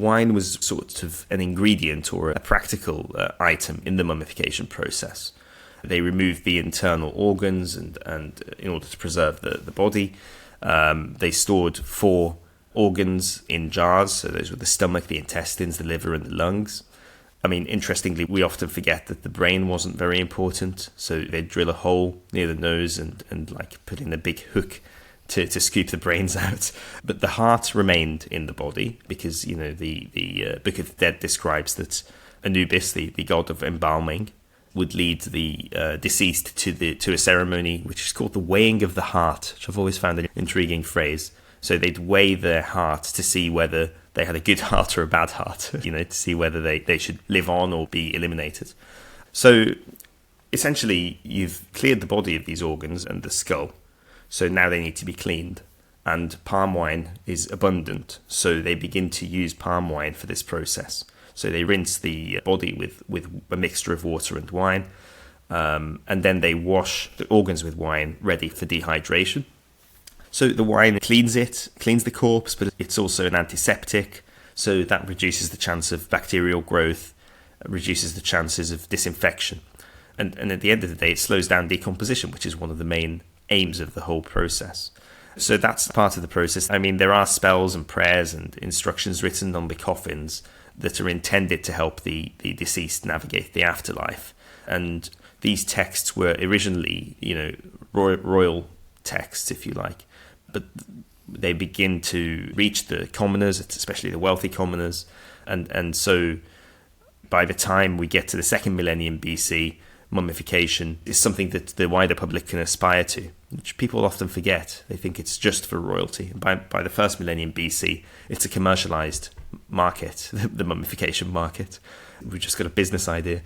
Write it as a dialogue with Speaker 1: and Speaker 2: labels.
Speaker 1: Wine was sort of an ingredient or a practical item in the mummification process. They removed the internal organs and in order to preserve the body. They stored 4 organs in jars, so those were the stomach, the intestines, the liver and the lungs. I mean, interestingly, we often forget that the brain wasn't very important, so they'd drill a hole near the nose and like put in a big hook to scoop the brains out. But the heart remained in the body because, you know, the Book of the Dead describes that Anubis, the god of embalming, would lead the deceased to a ceremony which is called the weighing of the heart, which I've always found an intriguing phrase. So they'd weigh their heart to see whether they had a good heart or a bad heart, you know, to see whether they should live on or be eliminated. So essentially, you've cleared the body of these organs and the skull. So now they need to be cleaned. And palm wine is abundant, so they begin to use palm wine for this process. So they rinse the body with a mixture of water and wine, and then they wash the organs with wine, ready for dehydration. So the wine cleans the corpse, but it's also an antiseptic, so that reduces the chance of bacterial growth, reduces the chances of disinfection. And at the end of the day, it slows down decomposition, which is one of the main aims of the whole process. So that's part of the process. I mean, there are spells and prayers and instructions written on the coffins that are intended to help the deceased navigate the afterlife. And these texts were originally, you know, royal texts, if you like. But they begin to reach the commoners, especially the wealthy commoners. And so by the time we get to the 2nd millennium BC, mummification is something that the wider public can aspire to, which people often forget. They think it's just for royalty. And by the 1st millennium BC, it's a commercialized market, the mummification market. We've just got a business idea.